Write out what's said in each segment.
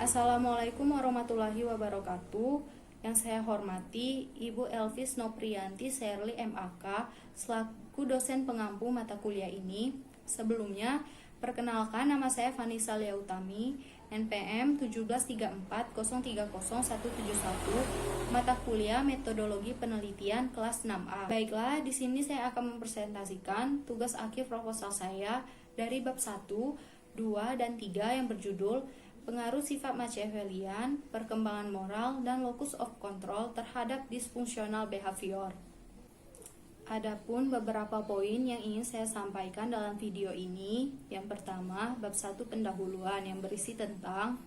Assalamualaikum warahmatullahi wabarakatuh. Yang saya hormati Ibu Elvis Nopriyanti Serli MAK selaku dosen pengampu mata kuliah ini. Sebelumnya, perkenalkan nama saya Vanessa Liautami, NPM 17340300171, mata kuliah Metodologi Penelitian kelas 6A. Baiklah, di sini saya akan mempresentasikan tugas akhir proposal saya dari bab 1, 2, dan 3 yang berjudul Pengaruh Sifat Machiavellian, Perkembangan Moral, dan Locus of Control terhadap Dysfunctional Behavior. Adapun beberapa poin yang ingin saya sampaikan dalam video ini. Yang pertama, bab 1 pendahuluan yang berisi tentang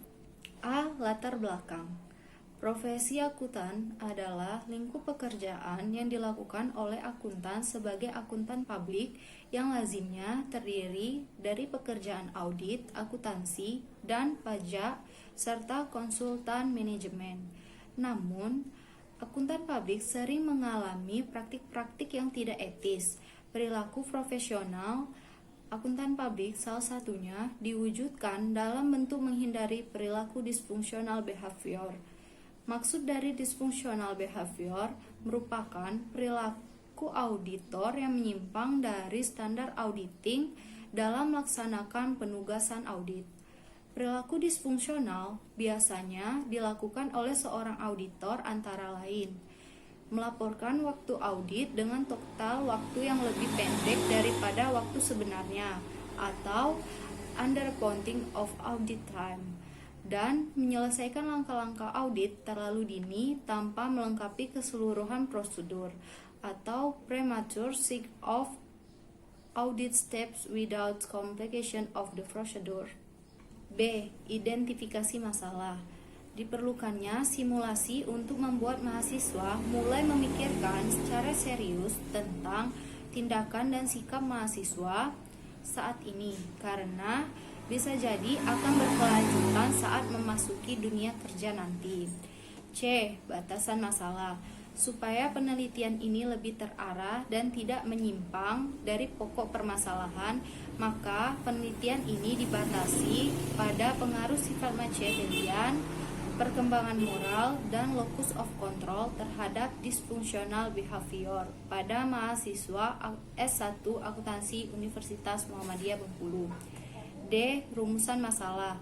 A. Latar belakang. Profesi akuntan adalah lingkup pekerjaan yang dilakukan oleh akuntan sebagai akuntan publik yang lazimnya terdiri dari pekerjaan audit, akuntansi, dan pajak, serta konsultan manajemen. Namun, akuntan publik sering mengalami praktik-praktik yang tidak etis. Perilaku profesional akuntan publik salah satunya diwujudkan dalam bentuk menghindari perilaku dysfunctional behavior. Maksud dari dysfunctional behavior merupakan perilaku auditor yang menyimpang dari standar auditing dalam melaksanakan penugasan audit. Perilaku disfungsional biasanya dilakukan oleh seorang auditor antara lain melaporkan waktu audit dengan total waktu yang lebih pendek daripada waktu sebenarnya atau undercounting of audit time, dan menyelesaikan langkah-langkah audit terlalu dini tanpa melengkapi keseluruhan prosedur atau premature sign of audit steps without completion of the procedure. B. Identifikasi masalah. Diperlukannya simulasi untuk membuat mahasiswa mulai memikirkan secara serius tentang tindakan dan sikap mahasiswa saat ini, karena bisa jadi akan berkelanjutan saat memasuki dunia kerja nanti. C. Batasan masalah. Supaya penelitian ini lebih terarah dan tidak menyimpang dari pokok permasalahan, maka penelitian ini dibatasi pada pengaruh sifat Machiavellian, perkembangan moral, dan locus of control terhadap dysfunctional behavior pada mahasiswa S1 Akuntansi Universitas Muhammadiyah Bengkulu. D. Rumusan masalah.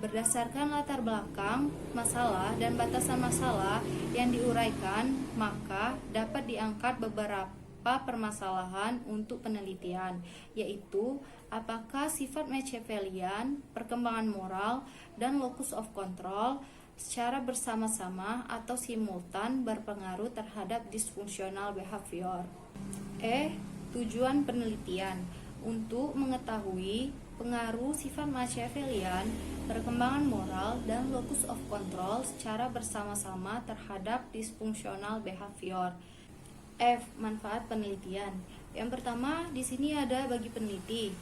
Berdasarkan latar belakang masalah dan batasan masalah yang diuraikan, maka dapat diangkat beberapa permasalahan untuk penelitian, yaitu apakah sifat Machiavellian, perkembangan moral, dan locus of control secara bersama-sama atau simultan berpengaruh terhadap dysfunctional behavior. E. Tujuan penelitian. Untuk mengetahui pengaruh sifat Machiavellian, perkembangan moral, dan locus of control secara bersama-sama terhadap dysfunctional behavior. F. Manfaat penelitian. Yang pertama di sini ada bagi peneliti,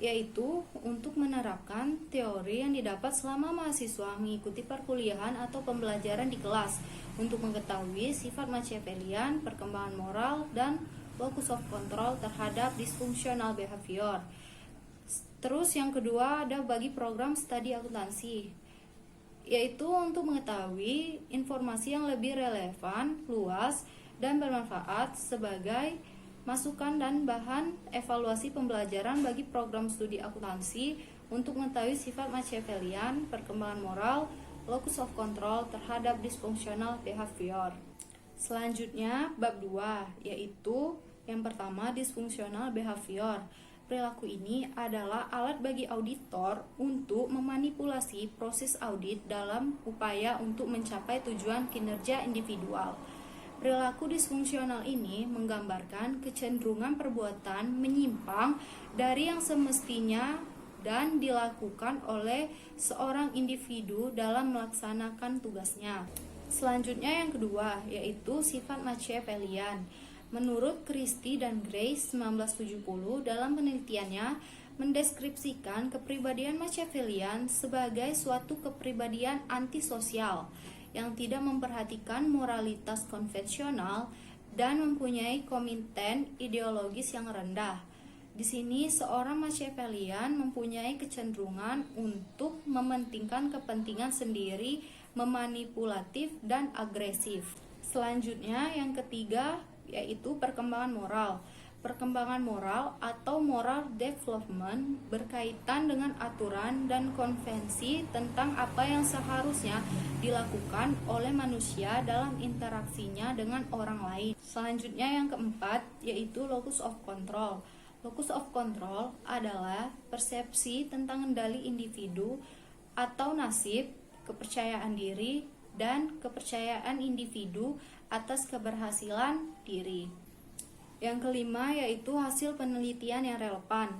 yaitu untuk menerapkan teori yang didapat selama mahasiswa mengikuti perkuliahan atau pembelajaran di kelas untuk mengetahui sifat Machiavellian, perkembangan moral, dan locus of control terhadap dysfunctional behavior. Terus yang kedua ada bagi program studi akuntansi, yaitu untuk mengetahui informasi yang lebih relevan, luas, dan bermanfaat sebagai masukan dan bahan evaluasi pembelajaran bagi program studi akuntansi untuk mengetahui sifat Machiavellian, perkembangan moral, locus of control terhadap dysfunctional behavior. Selanjutnya bab 2, yaitu yang pertama dysfunctional behavior. Perilaku ini adalah alat bagi auditor untuk memanipulasi proses audit dalam upaya untuk mencapai tujuan kinerja individual. Perilaku disfungsional ini menggambarkan kecenderungan perbuatan menyimpang dari yang semestinya dan dilakukan oleh seorang individu dalam melaksanakan tugasnya. Selanjutnya yang kedua, yaitu sifat Machiavellian. Menurut Christie dan Grace 1970 dalam penelitiannya mendeskripsikan kepribadian Machiavellian sebagai suatu kepribadian antisosial yang tidak memperhatikan moralitas konvensional dan mempunyai komiten ideologis yang rendah. Di sini seorang Machiavellian mempunyai kecenderungan untuk mementingkan kepentingan sendiri, memanipulatif dan agresif. Selanjutnya yang ketiga yaitu perkembangan moral. Perkembangan moral atau moral development berkaitan dengan aturan dan konvensi tentang apa yang seharusnya dilakukan oleh manusia dalam interaksinya dengan orang lain. Selanjutnya yang keempat yaitu locus of control. Locus of control adalah persepsi tentang kendali individu atau nasib, kepercayaan diri, dan kepercayaan individu atas keberhasilan diri. Yang kelima yaitu hasil penelitian yang relevan.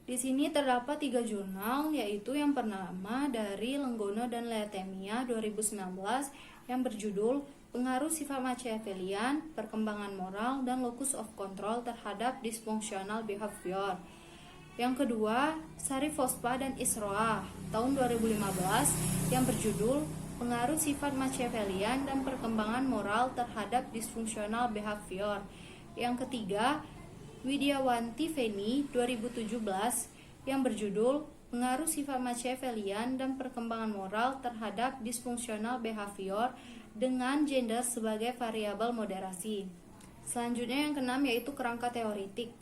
Di sini terdapat 3 jurnal, yaitu yang pertama dari Lenggono dan Letemia 2019 yang berjudul Pengaruh Sifat Machiavellian, Perkembangan Moral, dan Locus of Control terhadap Dysfunctional Behavior. Yang kedua, Sari Fospa dan Isroa tahun 2015 yang berjudul Pengaruh Sifat Machiavellian dan Perkembangan Moral terhadap Dysfunctional Behavior. Yang ketiga, Widyawanti Feni 2017 yang berjudul Pengaruh Sifat Machiavellian dan Perkembangan Moral terhadap Dysfunctional Behavior dengan gender sebagai variabel moderasi. Selanjutnya yang keenam yaitu kerangka teoritik.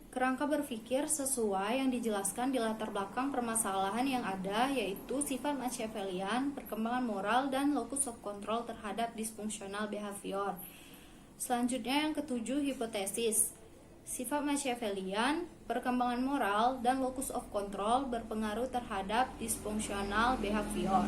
Kerangka berpikir sesuai yang dijelaskan di latar belakang permasalahan yang ada, yaitu sifat Machiavellian, perkembangan moral, dan locus of control terhadap dysfunctional behavior. Selanjutnya yang ketujuh hipotesis. Sifat Machiavellian, perkembangan moral, dan locus of control berpengaruh terhadap dysfunctional behavior.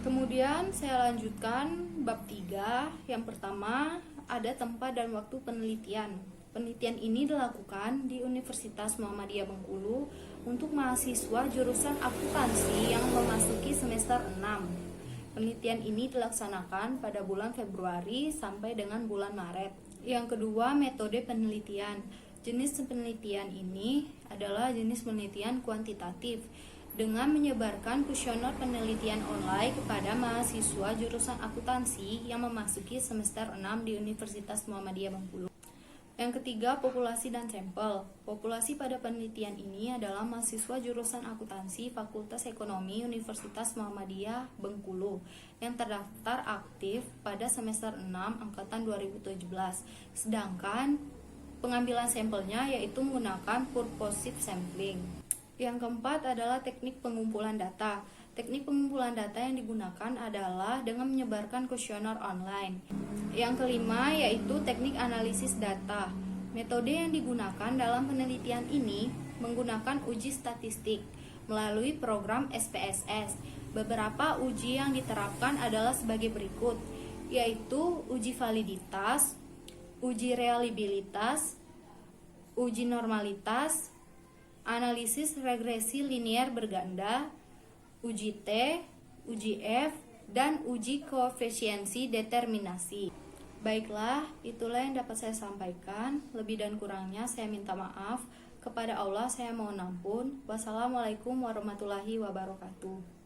Kemudian saya lanjutkan bab 3. Yang pertama ada tempat dan waktu penelitian. Penelitian ini dilakukan di Universitas Muhammadiyah Bengkulu untuk mahasiswa jurusan akuntansi yang memasuki semester 6. Penelitian ini dilaksanakan pada bulan Februari sampai dengan bulan Maret. Yang kedua, metode penelitian. Jenis penelitian ini adalah jenis penelitian kuantitatif dengan menyebarkan kuesioner penelitian online kepada mahasiswa jurusan akuntansi yang memasuki semester 6 di Universitas Muhammadiyah Bengkulu. Yang ketiga, populasi dan sampel. Populasi pada penelitian ini adalah mahasiswa jurusan akuntansi Fakultas Ekonomi Universitas Muhammadiyah Bengkulu yang terdaftar aktif pada semester 6 angkatan 2017. Sedangkan pengambilan sampelnya yaitu menggunakan purposive sampling. Yang keempat adalah teknik pengumpulan data. Teknik pengumpulan data yang digunakan adalah dengan menyebarkan kuesioner online. Yang kelima yaitu teknik analisis data. Metode yang digunakan dalam penelitian ini menggunakan uji statistik melalui program SPSS. Beberapa uji yang diterapkan adalah sebagai berikut, yaitu uji validitas, uji reliabilitas, uji normalitas, analisis regresi linear berganda, uji T, uji F, dan uji koefisiensi determinasi. Baiklah, itulah yang dapat saya sampaikan. Lebih dan kurangnya saya minta maaf. Kepada Allah saya mohon ampun. Wassalamualaikum warahmatullahi wabarakatuh.